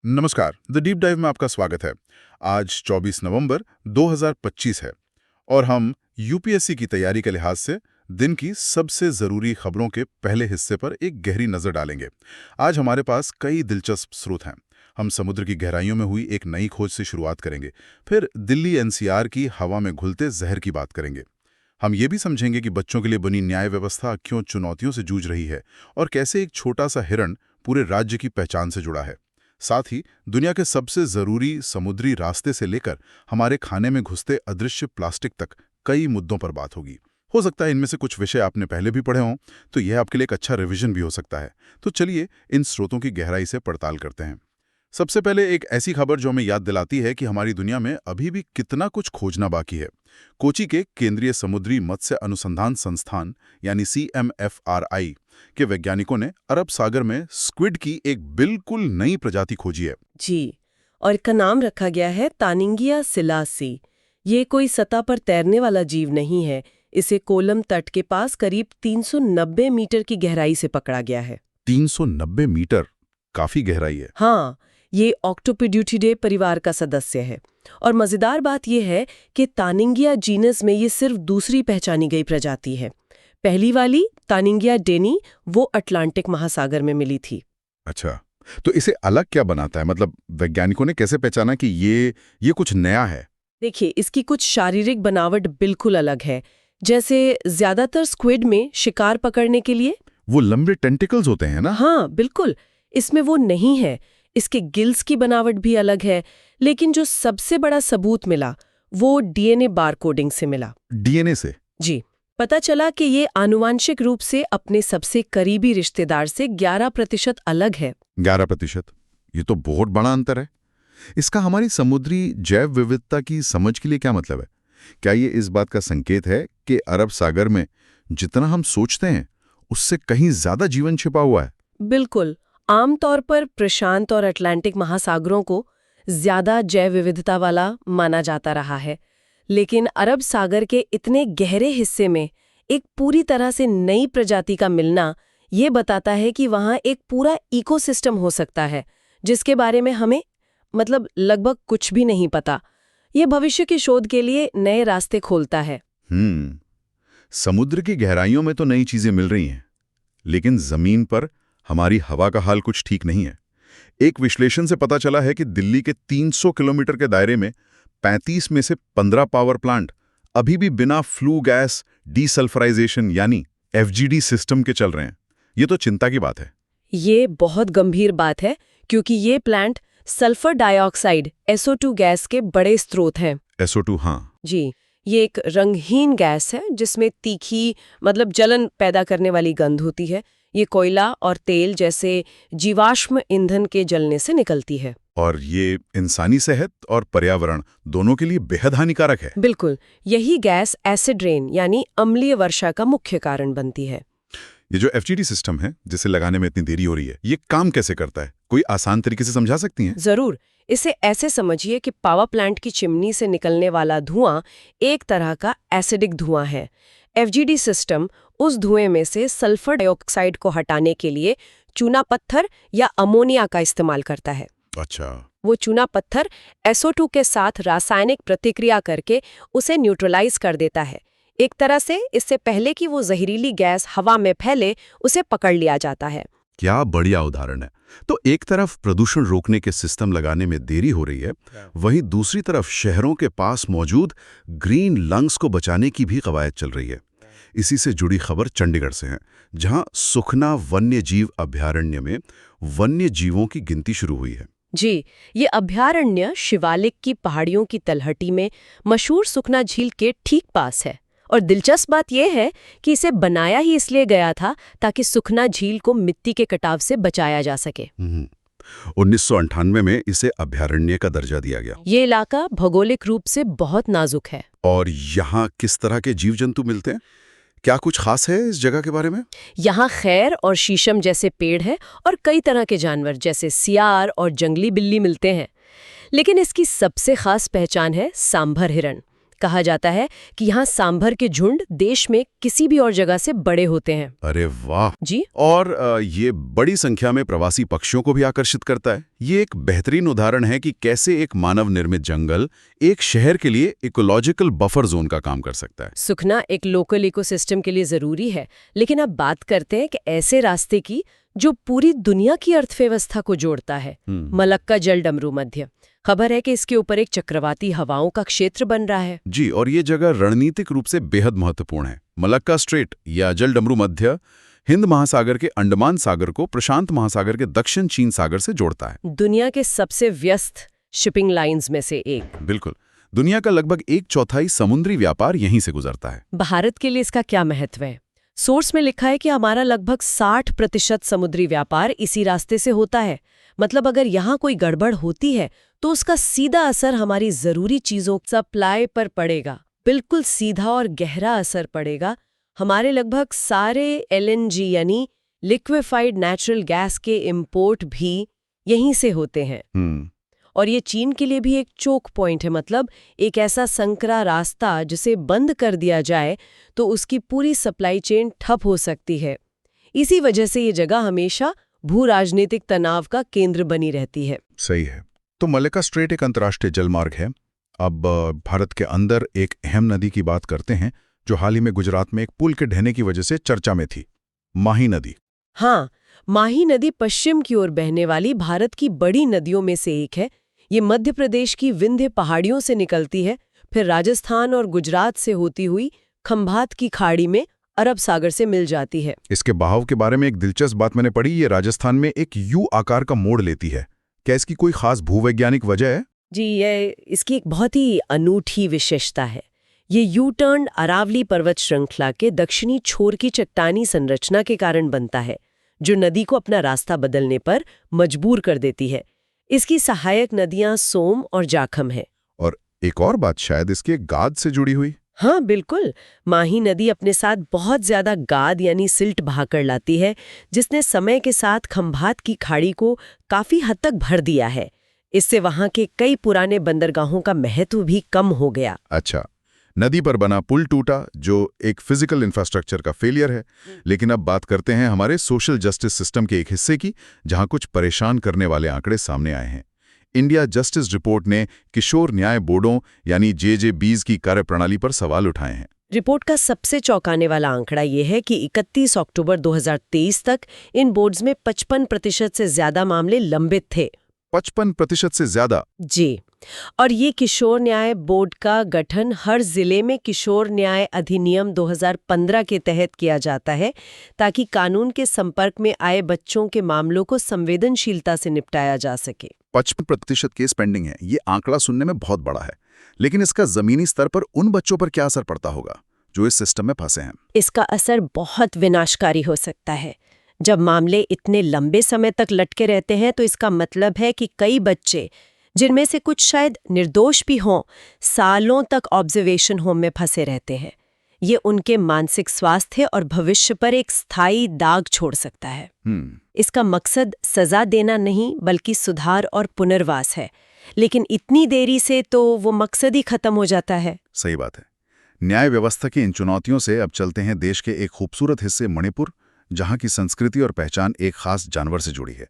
नमस्कार, the deep dive में आपका स्वागत है। आज 24 नवंबर 2025 है और हम यूपीएससी की तैयारी के लिहाज से दिन की सबसे ज़रूरी खबरों के पहले हिस्से पर एक गहरी नज़र डालेंगे। आज हमारे पास कई दिलचस्प स्रोत हैं। हम समुद्र की गहराइयों में हुई एक नई खोज से शुरुआत करेंगे, फिर दिल्ली एनसीआर की हवा में घुलते जहर की बात करेंगे। हम ये भी समझेंगे कि बच्चों के लिए बनी न्याय व्यवस्था क्यों चुनौतियों से जूझ रही है और कैसे एक छोटा सा हिरण पूरे राज्य की पहचान से जुड़ा है। साथ ही दुनिया के सबसे जरूरी समुद्री रास्ते से लेकर हमारे खाने में घुसते अदृश्य प्लास्टिक तक कई मुद्दों पर बात होगी। हो सकता है इनमें से कुछ विषय आपने पहले भी पढ़े हों, तो यह आपके लिए एक अच्छा रिवीजन भी हो सकता है। तो चलिए इन स्रोतों की गहराई से पड़ताल करते हैं। सबसे पहले एक ऐसी खबर जो हमें याद दिलाती है कि हमारी दुनिया में अभी भी कितना कुछ खोजना बाकी है। कोची के केंद्रीय समुद्री मत्स्य अनुसंधान संस्थान यानी CMFRI के वैज्ञानिकों ने अरब सागर में स्क्विड की एक बिल्कुल नई प्रजाति खोजी है। जी, और इसका नाम रखा गया है तानिंगिया सिलासी। ये कोई सतह पर तैरने वाला जीव नहीं है। इसे कोलम तट के पास करीब 390 मीटर की गहराई से पकड़ा गया है। 390 मीटर, काफी गहराई है। हाँ, ये ऑक्टोपिड्यूटिडे परिवार का सदस्य है। और मजेदार बात यह है कि तानिंगिया जीनस में ये सिर्फ दूसरी पहचानी गई प्रजाति है। पहली वाली तानिंगिया डेनी वो अटलांटिक महासागर में मिली थी। अच्छा, तो इसे अलग क्या बनाता है? मतलब वैज्ञानिकों ने कैसे पहचाना कि ये कुछ नया है? देखिए, इसकी कुछ शारीरिक बनावट बिल्कुल अलग है। जैसे ज्यादातर स्क्विड में शिकार पकड़ने के लिए वो लंबे टेंटिकल्स होते हैं ना? हाँ बिल्कुल, इसमें वो नहीं है। इसके गिल्स की बनावट भी अलग है। लेकिन जो सबसे बड़ा सबूत मिला वो डीएनए बारकोडिंग से मिला। डीएनए से? जी, पता चला कि ये आनुवांशिक रूप से अपने सबसे करीबी रिश्तेदार से 11% अलग है। 11%? ये तो बहुत बड़ा अंतर है। इसका हमारी समुद्री जैव विविधता की समझ के लिए क्या मतलब है? क्या ये इस बात का संकेत है कि अरब सागर में जितना हम सोचते हैं उससे कहीं ज्यादा जीवन छिपा हुआ है? बिल्कुल। आमतौर पर प्रशांत और अटलांटिक महासागरों को ज्यादा जैव विविधता वाला माना जाता रहा है, लेकिन अरब सागर के इतने गहरे हिस्से में एक पूरी तरह से नई प्रजाति का मिलना ये बताता है कि वहाँ एक पूरा इकोसिस्टम हो सकता है जिसके बारे में हमें लगभग कुछ भी नहीं पता। ये भविष्य की शोध के लिए नए रास्ते खोलता है। समुद्र की गहराइयों में तो नई चीजें मिल रही हैं, लेकिन जमीन पर हमारी हवा का हाल कुछ ठीक नहीं है। एक विश्लेषण से पता चला है कि दिल्ली के 300 किलोमीटर के दायरे में 35 में से 15 पावर प्लांट अभी भी बिना फ्लू गैस डीसल्फराइजेशन यानी FGD सिस्टम के चल रहे हैं। ये तो चिंता की बात है। ये बहुत गंभीर बात है क्योंकि ये plant sulphur dioxide SO2 gas के बड़े स्रोत हैं। SO2? हाँ जी, ये एक रंगहीन गैस है जिसमें तीखी जलन पैदा करने वाली गंध होती है। ये कोयला और तेल जैसे जीवाश्म ईंधन के जलने से निकलती है। और ये इंसानी सेहत और पर्यावरण दोनों के लिए बेहद हानिकारक है। बिल्कुल, यही गैस एसिड रेन यानी अम्लीय वर्षा का मुख्य कारण बनती है। ये जो FGD सिस्टम है जिसे लगाने में इतनी देरी हो रही है, ये काम कैसे करता है? कोई आसान तरीके से समझा सकती हैं? जरूर। इसे ऐसे समझिए कि पावर प्लांट की चिमनी से निकलने वाला धुआं एक तरह का एसिडिक धुआं है। FGD सिस्टम उस धुएं में से सल्फर डाइऑक्साइड को हटाने के लिए चूना पत्थर या अमोनिया का इस्तेमाल करता है। अच्छा। वो चूना पत्थर SO2 के साथ रासायनिक प्रतिक्रिया करके उसे न्यूट्रलाइज कर देता है। एक तरह से इससे पहले कि वो जहरीली गैस हवा में फैले, उसे पकड़ लिया जाता है। क्या बढ़िया उदाहरण है। तो एक तरफ प्रदूषण रोकने के सिस्टम लगाने में देरी हो रही है, वहीं दूसरी तरफ शहरों के पास मौजूद ग्रीन लंग्स को बचाने की भी कवायद चल रही है। इसी से जुड़ी खबर चंडीगढ़ से है, जहां सुखना वन्य जीव अभयारण्य में वन्य जीवों की गिनती शुरू हुई है। जी, ये अभयारण्य शिवालिक की पहाड़ियों की तलहटी में मशहूर सुखना झील के ठीक पास है। और दिलचस्प बात यह है कि इसे बनाया ही इसलिए गया था ताकि सुखना झील को मिट्टी के कटाव से बचाया जा सके। 1998 में इसे अभयारण्य का दर्जा दिया गया। ये इलाका भौगोलिक रूप से बहुत नाजुक है। और यहाँ किस तरह के जीव जंतु मिलते हैं? क्या कुछ खास है इस जगह के बारे में? यहाँ खैर और शीशम जैसे पेड़ है और कई तरह के जानवर जैसे सियार और जंगली बिल्ली मिलते हैं। लेकिन इसकी सबसे खास पहचान है सांभर हिरण। कहा जाता है कि यहाँ सांभर के झुंड देश में किसी भी और जगह से बड़े होते हैं। अरे वाह। जी। और ये बड़ी संख्या में प्रवासी पक्षियों को भी आकर्षित करता है। ये एक बेहतरीन उदाहरण है कि कैसे एक मानव निर्मित जंगल एक शहर के लिए इकोलॉजिकल बफर जोन का काम कर सकता है। सुखना एक लोकल इकोसिस्टम के लिए जरूरी है, लेकिन अब बात करते हैं कि ऐसे रास्ते की जो पूरी दुनिया की अर्थव्यवस्था को जोड़ता है। मलक्का जल डमरू मध्य, खबर है कि इसके ऊपर एक चक्रवाती हवाओं का क्षेत्र बन रहा है। जी, और ये जगह रणनीतिक रूप से बेहद महत्वपूर्ण है। मलक्का स्ट्रेट या जल डमरू मध्य हिंद महासागर के अंडमान सागर को प्रशांत महासागर के दक्षिण चीन सागर से जोड़ता है। दुनिया के सबसे व्यस्त शिपिंग लाइंस में से एक। बिल्कुल, दुनिया का लगभग 1/4 समुद्री व्यापार यहीं से गुजरता है। भारत के लिए इसका क्या महत्व है? सोर्स में लिखा है कि हमारा लगभग 60% समुद्री व्यापार इसी रास्ते से होता है। मतलब अगर यहाँ कोई गड़बड़ होती है तो उसका सीधा असर हमारी जरूरी चीजों सप्लाई पर पड़ेगा। बिल्कुल सीधा और गहरा असर पड़ेगा। हमारे लगभग सारे LNG यानी लिक्विफाइड नेचुरल गैस के इंपोर्ट भी यहीं से होते हैं। और ये चीन के लिए भी एक चोक पॉइंट है, मतलब एक ऐसा संकरा रास्ता जिसे बंद कर दिया जाए तो उसकी पूरी सप्लाई चेन ठप हो सकती है। इसी वजह से ये जगह हमेशा भू राजनीतिक तनाव का केंद्र बनी रहती है। सही है। तो मलक्का स्ट्रेट एक अंतर्राष्ट्रीय जलमार्ग है। अब भारत के अंदर एक अहम नदी की बात करते हैं जो हाल ही में गुजरात में एक पुल के ढहने की वजह से चर्चा में थी, माही नदी। हाँ, माही नदी पश्चिम की ओर बहने वाली भारत की बड़ी नदियों में से एक है। ये मध्य प्रदेश की विंध्य पहाड़ियों से निकलती है, फिर राजस्थान और गुजरात से होती हुई खंभात की खाड़ी में अरब सागर से मिल जाती है। इसके बहाव के बारे में एक दिलचस्प बात मैंने पढ़ी, ये राजस्थान में एक यू आकार का मोड़ लेती है। क्या इसकी कोई खास भूवैज्ञानिक वजह है? जी, ये इसकी एक बहुत ही अनूठी विशेषता है। ये यू टर्न अरावली पर्वत श्रृंखला के दक्षिणी छोर की चट्टानी संरचना के कारण बनता है, जो नदी को अपना रास्ता बदलने पर मजबूर कर देती है। इसकी सहायक नदियां सोम और जाखम है। और एक और बात, शायद इसकी एक गाद से जुड़ी हुई। हाँ बिल्कुल, माही नदी अपने साथ बहुत ज्यादा गाद यानी सिल्ट बहाकर लाती है, जिसने समय के साथ खंभात की खाड़ी को काफी हद तक भर दिया है। इससे वहां के कई पुराने बंदरगाहों का महत्व भी कम हो गया। अच्छा, नदी पर बना पुल टूटा, जो एक फिजिकल इंफ्रास्ट्रक्चर का फेलियर है। लेकिन अब बात करते हैं हमारे सोशल जस्टिस सिस्टम के एक हिस्से की, जहां कुछ परेशान करने वाले आंकड़े सामने आए हैं। इंडिया जस्टिस रिपोर्ट ने किशोर न्याय बोर्डों यानी JJBs की कार्यप्रणाली पर सवाल उठाए हैं। रिपोर्ट का सबसे चौंकाने वाला आंकड़ा ये है कि 31 अक्टूबर 2023 तक इन बोर्ड्स में 55% से ज्यादा मामले लंबित थे। 55% से ज्यादा? जी, और ये किशोर न्याय बोर्ड का गठन हर जिले में किशोर न्याय अधिनियम 2015 के तहत किया जाता है, ताकि कानून के संपर्क में आए बच्चों के मामलों को संवेदनशीलता से निपटाया जा सके। 55% केस पेंडिंग है। ये आंकड़ा सुनने में बहुत बड़ा है, लेकिन इसका जमीनी स्तर पर उन बच्चों पर क्या असर पड़ता होगा जो इस सिस्टम में फंसे हैं? इसका असर बहुत विनाशकारी हो सकता है। जब मामले इतने लंबे समय तक लटके रहते हैं तो इसका मतलब है कि कई बच्चे, जिनमें से कुछ शायद निर्दोष भी हों, सालों तक ऑब्जर्वेशन होम में फंसे रहते हैं। ये उनके मानसिक स्वास्थ्य और भविष्य पर एक स्थायी दाग छोड़ सकता है। इसका मकसद सजा देना नहीं, बल्कि सुधार और पुनर्वास है। लेकिन इतनी देरी से तो वो मकसद ही खत्म हो जाता है। सही बात है। न्याय व्यवस्था की इन चुनौतियों से अब चलते हैं देश के एक खूबसूरत हिस्से मणिपुर, जहां की संस्कृति और पहचान एक खास जानवर से जुड़ी है।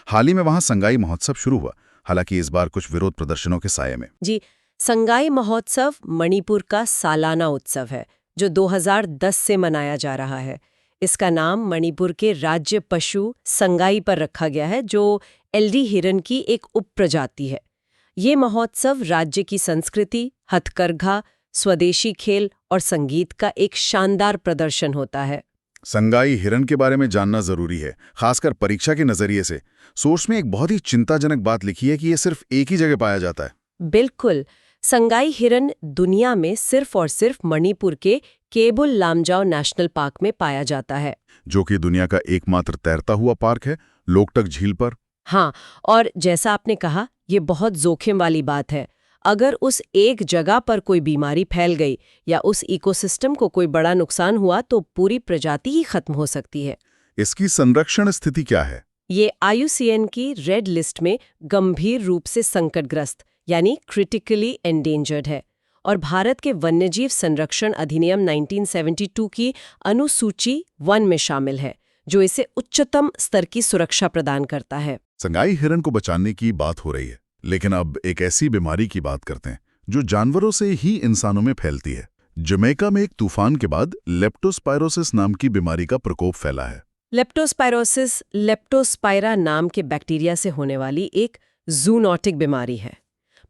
हाल ही में वहां संगाई महोत्सव शुरू हुआ, हालांकि इस बार कुछ विरोध प्रदर्शनों के साये में। जी, संगाई महोत्सव मणिपुर का सालाना उत्सव है जो 2010 से मनाया जा रहा है। इसका नाम मणिपुर के राज्य पशु संगाई पर रखा गया है, जो एल्डी हिरन की एक उपप्रजाति है। ये महोत्सव राज्य की संस्कृति, हथकरघा, स्वदेशी खेल और संगीत का एक शानदार प्रदर्शन होता है। संगाई हिरन के बारे में जानना जरूरी है, खासकर परीक्षा के नजरिए से। सोर्स में एक बहुत ही चिंताजनक बात लिखी है कि यह सिर्फ एक ही जगह पाया जाता है। बिल्कुल, संगाई हिरन दुनिया में सिर्फ और सिर्फ मणिपुर के केबुल लामजाओ नेशनल पार्क में पाया जाता है, जो कि दुनिया का एकमात्र तैरता हुआ पार्क है लोकटक झील पर। हाँ, और जैसा आपने कहा, ये बहुत जोखिम वाली बात है। अगर उस एक जगह पर कोई बीमारी फैल गई या उस इकोसिस्टम को कोई बड़ा नुकसान हुआ तो पूरी प्रजाति ही खत्म हो सकती है। इसकी संरक्षण स्थिति क्या है? ये IUCN की रेड लिस्ट में गंभीर रूप से संकटग्रस्त यानी क्रिटिकली एंडेंजर्ड है, और भारत के वन्यजीव संरक्षण अधिनियम 1972 की अनुसूची 1 में शामिल है, जो इसे उच्चतम स्तर की सुरक्षा प्रदान करता है। संगाई हिरन को बचाने की बात हो रही है, लेकिन अब एक ऐसी बीमारी की बात करते हैं जो जानवरों से ही इंसानों में फैलती है। जमैका में एक तूफान के बाद लेप्टोस्पायरोसिस नाम की बीमारी का प्रकोप फैला है। लेप्टोस्पायरोसिस लेप्टोस्पायरा नाम के बैक्टीरिया से होने वाली एक जूनोटिक बीमारी है,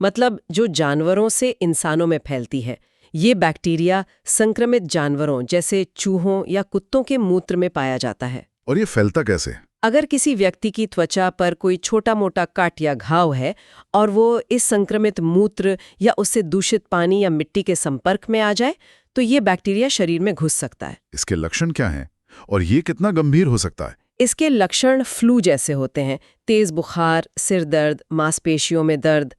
मतलब जो जानवरों से इंसानों में फैलती है। ये बैक्टीरिया संक्रमित जानवरों जैसे चूहों या कुत्तों के मूत्र में पाया जाता है। और ये फैलता कैसे? अगर किसी व्यक्ति की त्वचा पर कोई छोटा मोटा काट या घाव है और वो इस संक्रमित मूत्र या उससे दूषित पानी या मिट्टी के संपर्क में आ जाए, तो ये बैक्टीरिया शरीर में घुस सकता है। इसके लक्षण क्या हैं और ये कितना गंभीर हो सकता है? इसके लक्षण फ्लू जैसे होते हैं, तेज बुखार, सिर दर्द, मांसपेशियों में दर्द।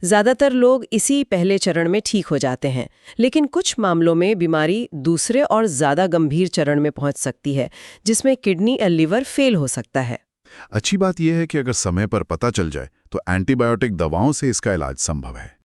ज्यादातर लोग इसी पहले चरण में ठीक हो जाते हैं, लेकिन कुछ मामलों में बीमारी दूसरे और ज्यादा गंभीर चरण में पहुंच सकती है, जिसमें किडनी या लिवर फेल हो सकता है। अच्छी बात यह है कि अगर समय पर पता चल जाए तो एंटीबायोटिक दवाओं से इसका इलाज संभव है।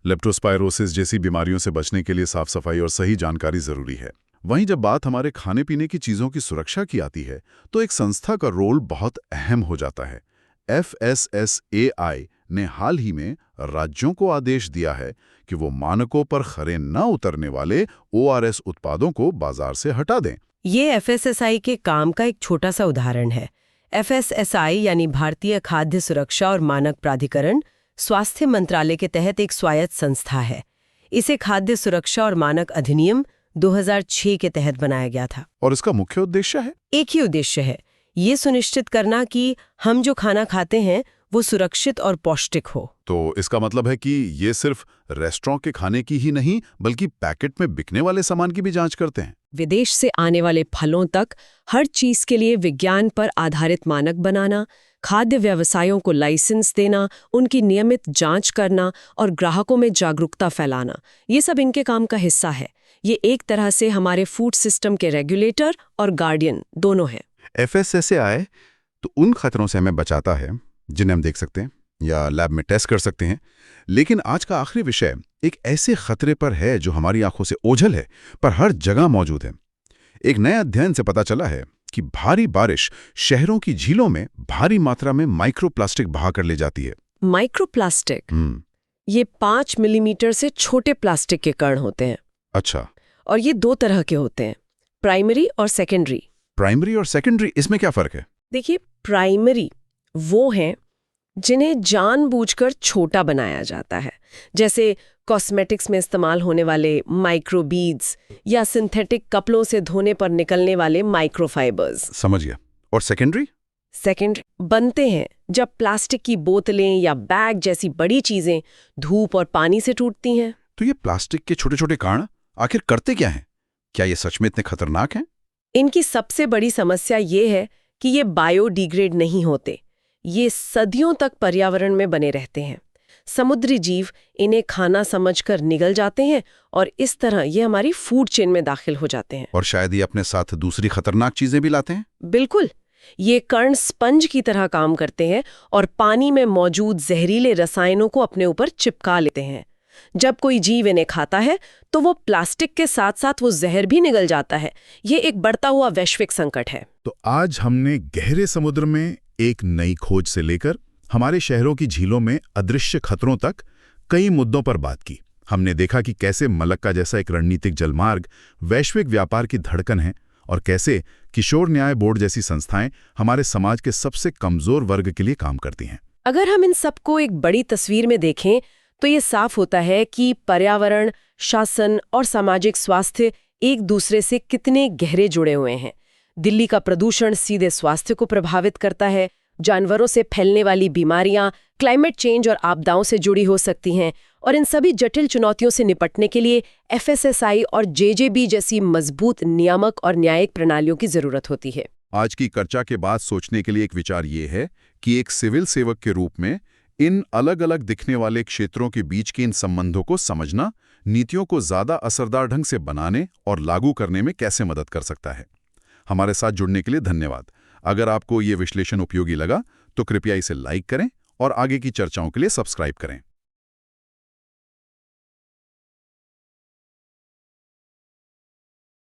लेप्टोस्पायरोसिस जैसी बीमारियों से बचने के लिए साफ सफाई और सही जानकारी जरूरी है। वहीं जब बात हमारे खाने पीने की चीजों की सुरक्षा की आती है, तो एक संस्था का रोल बहुत अहम हो जाता है। FSSAI ने हाल ही में राज्यों को आदेश दिया है कि वो मानकों पर खरे न उतरने वाले ORS उत्पादों को बाजार से हटा दें। ये FSSAI के काम का एक छोटा सा उदाहरण है। FSSAI यानी भारतीय खाद्य सुरक्षा और मानक प्राधिकरण स्वास्थ्य मंत्रालय के तहत एक स्वायत्त संस्था है। इसे खाद्य सुरक्षा और मानक अधिनियम 2006 के तहत बनाया गया था। और इसका मुख्य उद्देश्य है? एक ही उद्देश्य है, ये सुनिश्चित करना कि हम जो खाना खाते हैं वो सुरक्षित और पौष्टिक हो। तो इसका मतलब है कि ये सिर्फ रेस्टोरेंट के खाने की ही नहीं, बल्कि पैकेट में बिकने वाले सामान की भी जांच करते हैं। विदेश से आने वाले फलों तक हर चीज के लिए विज्ञान पर आधारित मानक बनाना, खाद्य व्यवसायों को लाइसेंस देना, उनकी नियमित जांच करना और ग्राहकों में जागरूकता फैलाना, ये सब इनके काम का हिस्सा है। ये एक तरह से हमारे फूड सिस्टम के रेगुलेटर और गार्डियन दोनों हैं। FSSAI तो उन खतरों से हमें बचाता है जिन्हें हम देख सकते हैं या लैब में टेस्ट कर सकते हैं, लेकिन आज का आखिरी विषय एक ऐसे खतरे पर है जो हमारी आंखों से ओझल है पर हर जगह मौजूद है। एक नए अध्ययन से पता चला है कि भारी बारिश शहरों की झीलों में भारी मात्रा में माइक्रोप्लास्टिक बहा कर ले जाती है। माइक्रोप्लास्टिक ये 5 मिलीमीटर से छोटे प्लास्टिक के कण होते हैं। अच्छा। और ये 2 तरह के होते हैं, प्राइमरी और सेकेंडरी। प्राइमरी और सेकेंडरी, इसमें क्या फर्क है? देखिए, प्राइमरी वो हैं जिन्हें जानबूझकर छोटा बनाया जाता है, जैसे कॉस्मेटिक्स में इस्तेमाल होने वाले माइक्रोबीड्स या सिंथेटिक कपड़ों से धोने पर निकलने वाले माइक्रोफाइबर्स। समझ गया। और सेकेंडरी? सेकेंडरी बनते हैं जब प्लास्टिक की बोतलें या बैग जैसी बड़ी चीजें धूप और पानी से टूटती हैं। तो ये प्लास्टिक के छोटे छोटे कण आखिर करते क्या हैं? क्या ये सच में इतने खतरनाक हैं? इनकी सबसे बड़ी समस्या ये है कि ये बायोडिग्रेड नहीं होते। ये सदियों तक पर्यावरण में बने रहते हैं। समुद्री जीव इन्हें खाना समझकर निगल जाते हैं और इस तरह ये हमारी फूड चेन में दाखिल हो जाते हैं। और शायद ये अपने साथ दूसरी खतरनाक चीजें भी लाते हैं। बिल्कुल, ये कण स्पंज की तरह काम करते हैं और पानी में मौजूद जहरीले रसायनों को अपने ऊपर चिपका लेते हैं। जब कोई जीव इन्हें खाता है तो वो प्लास्टिक के साथ साथ वो जहर भी निगल जाता है। ये एक बढ़ता हुआ वैश्विक संकट है। तो आज हमने गहरे समुद्र में एक नई खोज से लेकर हमारे शहरों की झीलों में अदृश्य खतरों तक कई मुद्दों पर बात की। हमने देखा कि कैसे मलक्का जैसा एक रणनीतिक जलमार्ग वैश्विक व्यापार की धड़कन है और कैसे किशोर न्याय बोर्ड जैसी संस्थाएं हमारे समाज के सबसे कमजोर वर्ग के लिए काम करती हैं। अगर हम इन सबको एक बड़ी तस्वीर में देखें तो ये साफ होता है कि पर्यावरण, शासन और सामाजिक स्वास्थ्य एक दूसरे से कितने गहरे जुड़े हुए हैं। दिल्ली का प्रदूषण सीधे स्वास्थ्य को प्रभावित करता है। जानवरों से फैलने वाली बीमारियां क्लाइमेट चेंज और आपदाओं से जुड़ी हो सकती हैं। और इन सभी जटिल चुनौतियों से निपटने के लिए FSSAI और JJB जैसी मजबूत नियामक और न्यायिक प्रणालियों की जरूरत होती है। आज की चर्चा के बाद सोचने के लिए एक विचार ये है कि एक सिविल सेवक के रूप में इन अलग अलग दिखने वाले क्षेत्रों के बीच के इन संबंधों को समझना नीतियों को ज्यादा असरदार ढंग से बनाने और लागू करने में कैसे मदद कर सकता है। हमारे साथ जुड़ने के लिए धन्यवाद। अगर आपको ये विश्लेषण उपयोगी लगा तो कृपया इसे लाइक करें और आगे की चर्चाओं के लिए सब्सक्राइब करें।